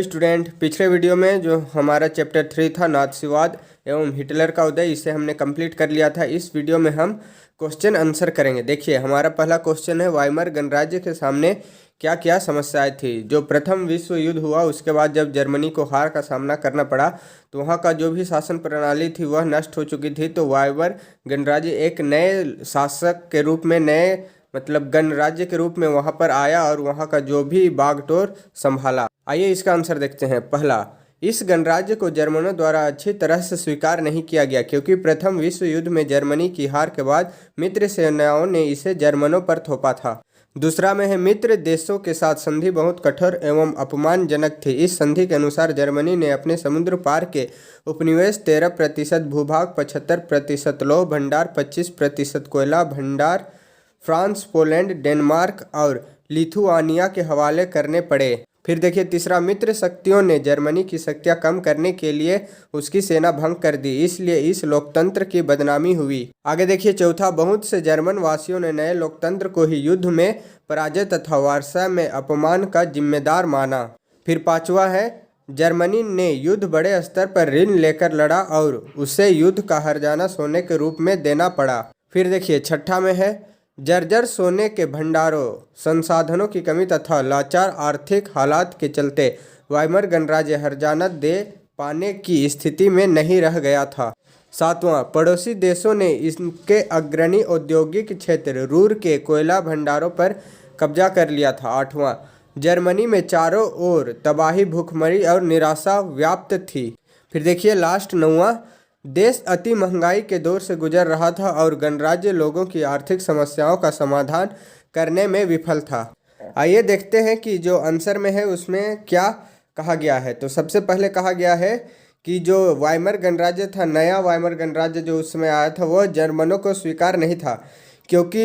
Student, पिछले video में जो हमारा चैप्टर 3 था नाथसीवाद एवं हिटलर का उदय, इसे हमने कंप्लीट कर लिया था। इस वीडियो में हम क्वेश्चन आंसर करेंगे। देखिए, हमारा पहला क्वेश्चन है, वाइमर गणराज्य के सामने क्या क्या समस्याएं थी। जो प्रथम विश्व युद्ध हुआ उसके बाद जब जर्मनी को हार का सामना करना पड़ा तो वहाँ का जो भी शासन प्रणाली थी वह नष्ट हो चुकी थी। तो वाइमर गणराज्य एक नए शासक के रूप में, नए मतलब गणराज्य के रूप में वहाँ पर आया और वहाँ का जो भी बागडोर संभाला। आइए इसका आंसर देखते हैं। पहला, इस गणराज्य को जर्मनों द्वारा अच्छी तरह से स्वीकार नहीं किया गया क्योंकि प्रथम विश्व युद्ध में जर्मनी की हार के बाद मित्र सेनाओं ने इसे जर्मनों पर थोपा था। दूसरा में है, मित्र देशों के साथ संधि बहुत कठोर एवं अपमानजनक थी। इस संधि के अनुसार जर्मनी ने अपने समुद्र पार के उपनिवेश 13%, भूभाग 75%, लौह भंडार 25%, कोयला भंडार फ्रांस, पोलैंड, डेनमार्क और लिथुआनिया के हवाले करने पड़े। फिर देखिए तीसरा, मित्र शक्तियों ने जर्मनी की शक्तियां कम करने के लिए उसकी सेना भंग कर दी, इसलिए इस लोकतंत्र की बदनामी हुई। आगे देखिए चौथा, बहुत से जर्मन वासियों ने नए लोकतंत्र को ही युद्ध में पराजय तथा वार्सा में अपमान का जिम्मेदार माना। फिर पांचवा है, जर्मनी ने युद्ध बड़े स्तर पर ऋण लेकर लड़ा और उसे युद्ध का हर्जाना सोने के रूप में देना पड़ा। फिर देखिए छठा में है, जर्जर सोने के भंडारों, संसाधनों की कमी तथा लाचार आर्थिक हालात के चलते वाइमर गणराज्य हर्जाना दे पाने की स्थिति में नहीं रह गया था। सातवां, पड़ोसी देशों ने इसके अग्रणी औद्योगिक क्षेत्र रूर के कोयला भंडारों पर कब्जा कर लिया था। आठवां, जर्मनी में चारों ओर तबाही, भूखमरी और निराशा व्याप्त थी। फिर देखिए लास्ट नौवां, देश अति महंगाई के दौर से गुजर रहा था और गणराज्य लोगों की आर्थिक समस्याओं का समाधान करने में विफल था। आइए देखते हैं कि जो आंसर में है उसमें क्या कहा गया है। तो सबसे पहले कहा गया है कि जो वाइमर गणराज्य था, नया वाइमर गणराज्य जो उस समय आया था, वह जर्मनों को स्वीकार नहीं था क्योंकि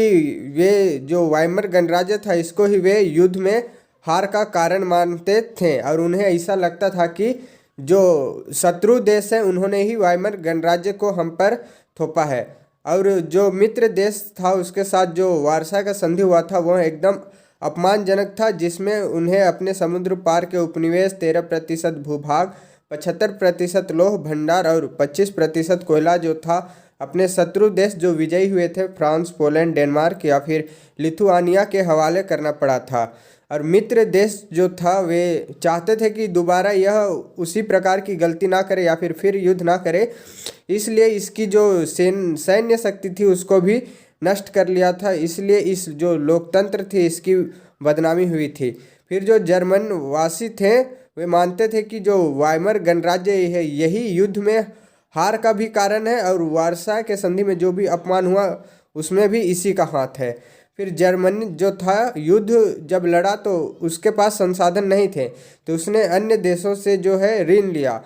वे जो वाइमर गणराज्य था इसको ही वे युद्ध में हार का कारण मानते थे और उन्हें ऐसा लगता था कि जो शत्रु देश है उन्होंने ही वाइमर गणराज्य को हम पर थोपा है। और जो मित्र देश था उसके साथ जो वार्सा का संधि हुआ था वह एकदम अपमानजनक था, जिसमें उन्हें अपने समुद्र पार के उपनिवेश 13%, भूभाग 75%, लौह भंडार और 25% कोयला जो था अपने शत्रु देश जो विजयी हुए थे फ्रांस, पोलैंड, डेनमार्क या फिर लिथुआनिया के हवाले करना पड़ा था। और मित्र देश जो था वे चाहते थे कि दोबारा यह उसी प्रकार की गलती ना करे या फिर युद्ध ना करे, इसलिए इसकी जो सैन्य शक्ति थी उसको भी नष्ट कर लिया था। इसलिए इस जो लोकतंत्र थी इसकी बदनामी हुई थी। फिर जो जर्मन वासी थे वे मानते थे कि जो वाइमर गणराज्य है यही युद्ध में हार का भी कारण है और वार्सा के संधि में जो भी अपमान हुआ उसमें भी इसी का हाथ है। फिर जर्मनी जो था युद्ध जब लड़ा तो उसके पास संसाधन नहीं थे तो उसने अन्य देशों से जो है ऋण लिया।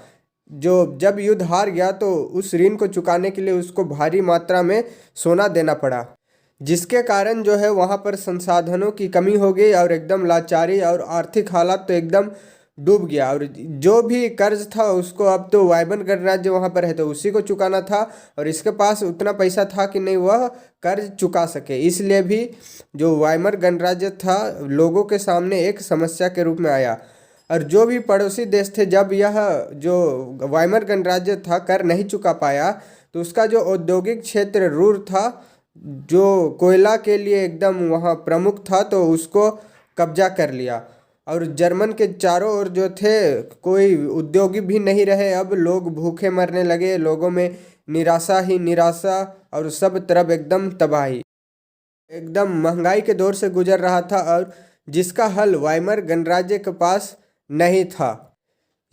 जो जब युद्ध हार गया तो उस ऋण को चुकाने के लिए उसको भारी मात्रा में सोना देना पड़ा, जिसके कारण जो है वहाँ पर संसाधनों की कमी हो गई और एकदम लाचारी और आर्थिक हालात तो एकदम डूब गया। और जो भी कर्ज था उसको अब तो वाइमर गणराज्य वहाँ पर है तो उसी को चुकाना था और इसके पास उतना पैसा था कि नहीं वह कर्ज चुका सके। इसलिए भी जो वाइमर गणराज्य था लोगों के सामने एक समस्या के रूप में आया। और जो भी पड़ोसी देश थे, जब यह जो वाइमर गणराज्य था कर नहीं चुका पाया तो उसका जो औद्योगिक क्षेत्र रूर था जो कोयला के लिए एकदम वहाँ प्रमुख था तो उसको कब्जा कर लिया। और जर्मन के चारों ओर जो थे कोई उद्योगी भी नहीं रहे, अब लोग भूखे मरने लगे, लोगों में निराशा ही निराशा और सब तरफ एकदम तबाही, एकदम महंगाई के दौर से गुजर रहा था और जिसका हल वाइमर गणराज्य के पास नहीं था।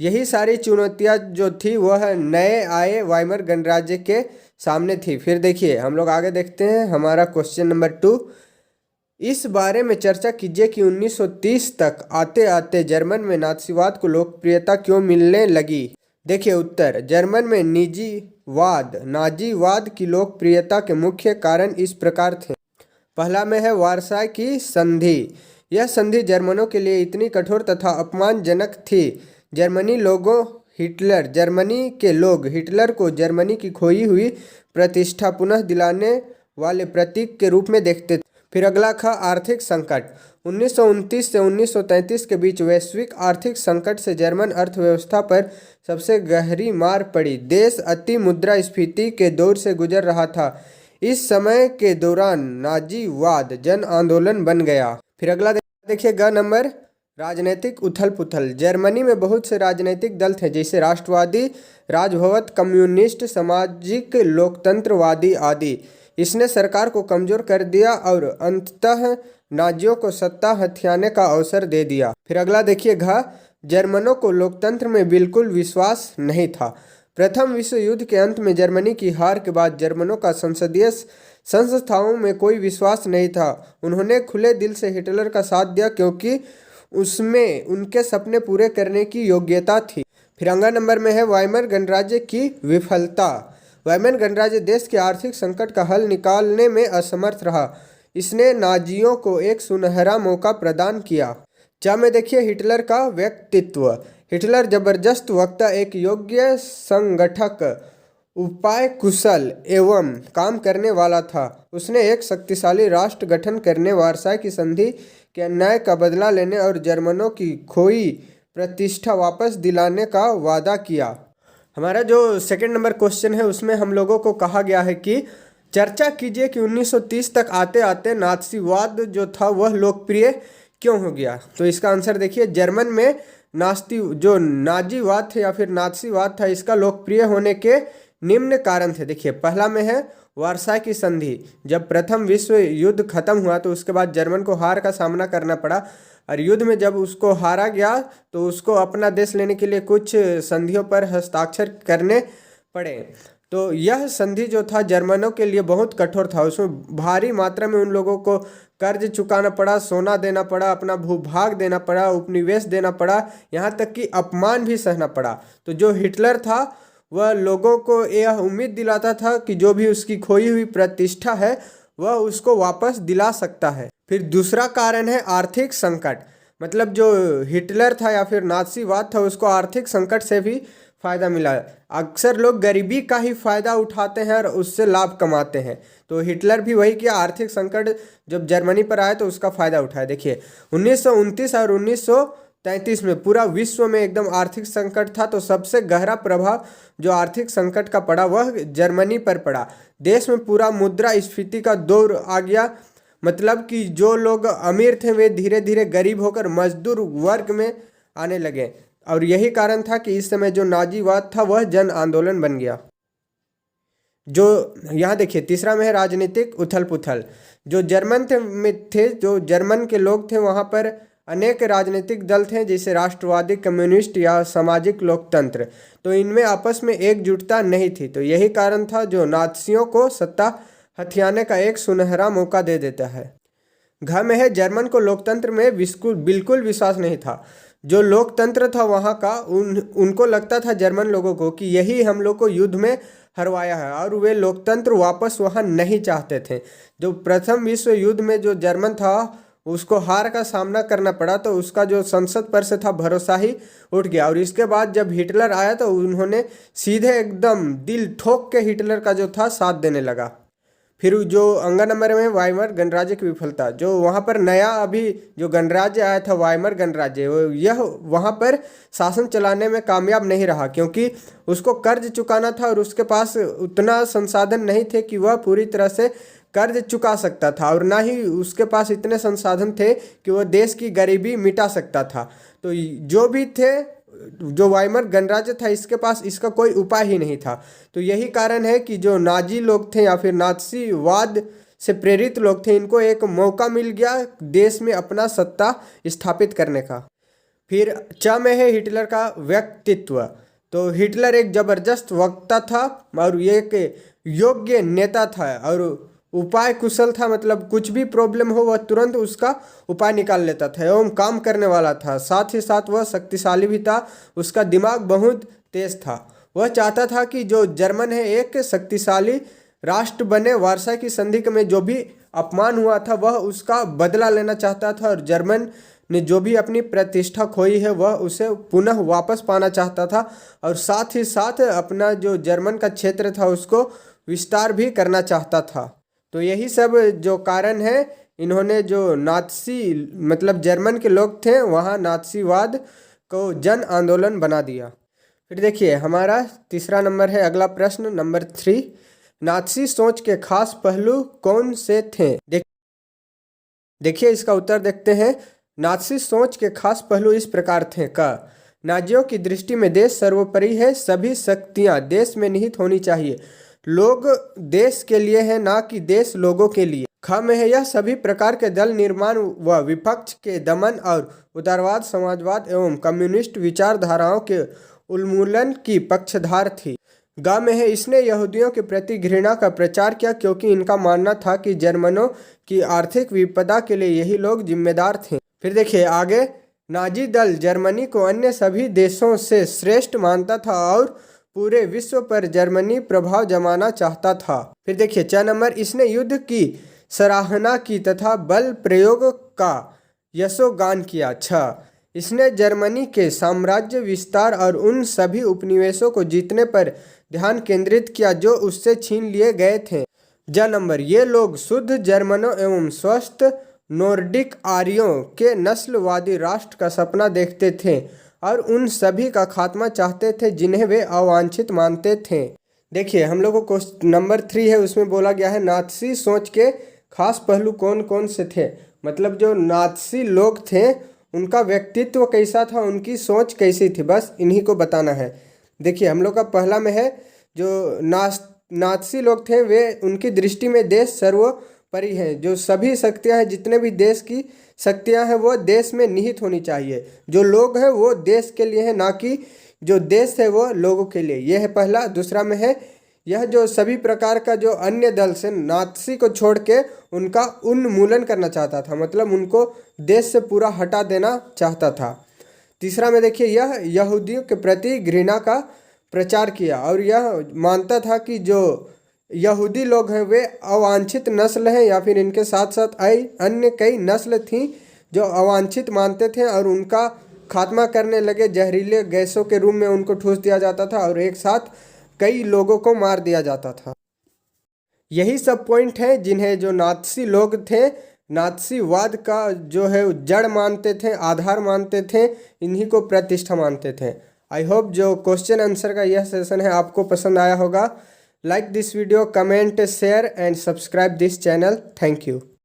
यही सारी चुनौतियां जो थी वह नए आए वाइमर गणराज्य के सामने थी। फिर देखिए हम लोग आगे देखते हैं हमारा क्वेश्चन नंबर 2। इस बारे में चर्चा कीजिए कि 1930 तक आते आते जर्मन में नाथसीवाद को लोकप्रियता क्यों मिलने लगी। देखिए उत्तर, जर्मन में नाजीवाद की लोकप्रियता के मुख्य कारण इस प्रकार थे। पहला में है वार्सा की संधि। यह संधि जर्मनों के लिए इतनी कठोर तथा अपमानजनक थी। जर्मनी के लोग हिटलर को जर्मनी की खोई हुई प्रतिष्ठा पुनः दिलाने वाले प्रतीक के रूप में देखते थे। फिर अगला था आर्थिक संकट। 1929 से 1933 के बीच वैश्विक आर्थिक संकट से जर्मन अर्थव्यवस्था पर सबसे गहरी मार पड़ी। देश अति मुद्रास्फीति के दौर से गुजर रहा था। इस समय के दौरान नाजीवाद जन आंदोलन बन गया। फिर अगला देखिए ग नंबर, राजनीतिक उथल पुथल। जर्मनी में बहुत से राजनीतिक दल थे, जैसे राष्ट्रवादी, राजभवत, कम्युनिस्ट, सामाजिक लोकतंत्रवादी आदि। इसने सरकार को कमजोर कर दिया और अंततः नाजियों को सत्ता हथियाने का अवसर दे दिया। फिर अगला देखिए घ, जर्मनों को लोकतंत्र में बिल्कुल विश्वास नहीं था। प्रथम विश्व युद्ध के अंत में जर्मनी की हार के बाद जर्मनों का संसदीय संस्थाओं में कोई विश्वास नहीं था। उन्होंने खुले दिल से हिटलर का साथ दिया क्योंकि उसमें उनके सपने पूरे करने की योग्यता थी। फिर अगला नंबर में है वाइमर गणराज्य की विफलता। वाइमर गणराज्य देश के आर्थिक संकट का हल निकालने में असमर्थ रहा। इसने नाजियों को एक सुनहरा मौका प्रदान किया। चा में देखिए हिटलर का व्यक्तित्व। हिटलर जबरदस्त वक्ता, एक योग्य संगठक, उपाय कुशल एवं काम करने वाला था। उसने एक शक्तिशाली राष्ट्र गठन करने, वार्साई की संधि के अन्याय का बदला लेने और जर्मनों की खोई प्रतिष्ठा वापस दिलाने का वादा किया। हमारा जो सेकंड नंबर क्वेश्चन है उसमें हम लोगों को कहा गया है कि चर्चा कीजिए कि 1930 तक आते आते नात्सीवाद जो था वह लोकप्रिय क्यों हो गया। तो इसका आंसर देखिए, जर्मन में नाजीवाद थे या फिर नात्सीवाद था, इसका लोकप्रिय होने के निम्न कारण थे। देखिए पहला में है वार्साई की संधि। जब प्रथम विश्व युद्ध खत्म हुआ तो उसके बाद जर्मन को हार का सामना करना पड़ा, और युद्ध में जब उसको हारा गया तो उसको अपना देश लेने के लिए कुछ संधियों पर हस्ताक्षर करने पड़े। तो यह संधि जो था जर्मनों के लिए बहुत कठोर था। उसमें भारी मात्रा में उन लोगों को कर्ज चुकाना पड़ा, सोना देना पड़ा, अपना भूभाग देना पड़ा, उपनिवेश देना पड़ा, यहाँ तक कि अपमान भी सहना पड़ा। तो जो हिटलर था वह लोगों को यह उम्मीद दिलाता था कि जो भी उसकी खोई हुई प्रतिष्ठा है वह उसको वापस दिला सकता है। फिर दूसरा कारण है आर्थिक संकट। मतलब जो हिटलर था या फिर नात्सीवाद था उसको आर्थिक संकट से भी फायदा मिला। अक्सर लोग गरीबी का ही फायदा उठाते हैं और उससे लाभ कमाते हैं। तो हिटलर भी वही किया, आर्थिक संकट जब जर्मनी पर आया तो उसका फायदा उठाया। देखिए 1929 और 1933 में पूरा विश्व में एकदम आर्थिक संकट था। तो सबसे गहरा प्रभाव जो आर्थिक संकट का पड़ा वह जर्मनी पर पड़ा। देश में पूरा मुद्रास्फीति का दौर आ गया। मतलब कि जो लोग अमीर थे वे धीरे धीरे गरीब होकर मजदूर वर्ग में आने लगे, और यही कारण था कि इस समय जो नाजीवाद था वह जन आंदोलन बन गया। जो यहाँ देखिए तीसरा में है राजनीतिक उथल पुथल। जो जर्मन थे जो जर्मन के लोग थे वहाँ पर अनेक राजनीतिक दल थे, जैसे राष्ट्रवादी, कम्युनिस्ट या सामाजिक लोकतंत्र। तो इनमें आपस में एकजुटता नहीं थी। तो यही कारण था जो नात्सियों को सत्ता हथियाने का एक सुनहरा मौका दे देता है। घ में है जर्मन को लोकतंत्र में बिल्कुल विश्वास नहीं था। जो लोकतंत्र था वहाँ का उनको लगता था जर्मन लोगों को कि यही हम लोग को युद्ध में हरवाया है, और वे लोकतंत्र वापस वहाँ नहीं चाहते थे। जो प्रथम विश्व युद्ध में जो जर्मन था उसको हार का सामना करना पड़ा, तो उसका जो संसद पर से था भरोसा ही उठ गया। और इसके बाद जब हिटलर आया तो उन्होंने सीधे एकदम दिल ठोक के हिटलर का जो था साथ देने लगा। फिर जो अंगा नंबर में वाइमर गणराज्य की विफलता। जो वहाँ पर नया अभी जो गणराज्य आया था वाइमर गणराज्य, यह वहाँ पर शासन चलाने में कामयाब नहीं रहा, क्योंकि उसको कर्ज चुकाना था और उसके पास उतना संसाधन नहीं थे कि वह पूरी तरह से कर्ज चुका सकता था, और ना ही उसके पास इतने संसाधन थे कि वह देश की गरीबी मिटा सकता था। तो जो भी थे जो वाइमर गणराज्य था इसके पास इसका कोई उपाय ही नहीं था। तो यही कारण है कि जो नाजी लोग थे या फिर नात्सीवाद से प्रेरित लोग थे, इनको एक मौका मिल गया देश में अपना सत्ता स्थापित करने का। फिर च में है हिटलर का व्यक्तित्व। तो हिटलर एक जबरदस्त वक्ता था और एक योग्य नेता था और उपाय कुशल था। मतलब कुछ भी प्रॉब्लम हो वह तुरंत उसका उपाय निकाल लेता था एवं काम करने वाला था। साथ ही साथ वह शक्तिशाली भी था, उसका दिमाग बहुत तेज था। वह चाहता था कि जो जर्मन है एक शक्तिशाली राष्ट्र बने। वार्साई की संधि में जो भी अपमान हुआ था वह उसका बदला लेना चाहता था, और जर्मन ने जो भी अपनी प्रतिष्ठा खोई है वह उसे पुनः वापस पाना चाहता था, और साथ ही साथ अपना जो जर्मन का क्षेत्र था उसको विस्तार भी करना चाहता था। तो यही सब जो कारण है इन्होंने जो नात्सी मतलब जर्मन के लोग थे वहाँ नात्सीवाद को जन आंदोलन बना दिया। फिर देखिए हमारा तीसरा नंबर है, अगला प्रश्न नंबर 3, नात्सी सोच के खास पहलू कौन से थे? देखिए इसका उत्तर देखते हैं। नात्सी सोच के खास पहलू इस प्रकार थे। क, नाजियों की दृष्टि में देश सर्वोपरि है, सभी शक्तियां देश में निहित होनी चाहिए, लोग देश के लिए है ना कि देश लोगों के लिए। ख में है, यह सभी प्रकार के दल निर्माण व विपक्ष के दमन और उदारवाद, समाजवाद एवं कम्युनिस्ट विचारधाराओं के उन्मूलन की पक्षधार थी। ग में है, इसने यहूदियों के प्रति घृणा का प्रचार किया क्योंकि इनका मानना था कि जर्मनों की आर्थिक विपदा के लिए यही लोग जिम्मेदार थे। फिर देखिए आगे, नाजी दल जर्मनी को अन्य सभी देशों से श्रेष्ठ मानता था और पूरे विश्व पर जर्मनी प्रभाव जमाना चाहता था। फिर देखिए 4 नंबर, इसने युद्ध की सराहना की तथा बल प्रयोग का यशोगान किया। 6, इसने जर्मनी के साम्राज्य विस्तार और उन सभी उपनिवेशों को जीतने पर ध्यान केंद्रित किया जो उससे छीन लिए गए थे। ज नंबर, ये लोग शुद्ध जर्मनों एवं स्वस्थ नॉर्डिक आर्यों के नस्लवादी राष्ट्र का सपना देखते थे और उन सभी का खात्मा चाहते थे जिन्हें वे अवांछित मानते थे। देखिए हम लोगों को नंबर 3 है, उसमें बोला गया है नात्सी सोच के खास पहलू कौन कौन से थे। मतलब जो नात्सी लोग थे उनका व्यक्तित्व कैसा था, उनकी सोच कैसी थी, बस इन्हीं को बताना है। देखिए हम लोग का पहला में है, जो नात्सी लोग थे वे उनकी दृष्टि में देश सर्वोपरि है, जो सभी शक्तियां हैं, जितने भी देश की शक्तियां हैं वो देश में निहित होनी चाहिए, जो लोग हैं वो देश के लिए है ना कि जो देश है वो लोगों के लिए। यह है पहला। दूसरा में है, यह जो सभी प्रकार का जो अन्य दल से नात्सी को छोड़ के उनका उन्मूलन करना चाहता था, मतलब उनको देश से पूरा हटा देना चाहता था। तीसरा में देखिए, यह यहूदियों के प्रति घृणा का प्रचार किया और यह मानता था कि जो यहूदी लोग हैं वे अवांछित नस्ल हैं, या फिर इनके साथ साथ अन्य कई नस्ल थीं जो अवांछित मानते थे और उनका खात्मा करने लगे। जहरीले गैसों के रूप में उनको ठूस दिया जाता था और एक साथ कई लोगों को मार दिया जाता था। यही सब पॉइंट हैं जिन्हें जो नात्सी लोग थे नात्सीवाद का जो है जड़ मानते थे, आधार मानते थे, इन्हीं को प्रतिष्ठा मानते थे। आई होप जो क्वेश्चन आंसर का यह सेशन है आपको पसंद आया होगा। Like this video, comment, share and subscribe this channel. Thank you.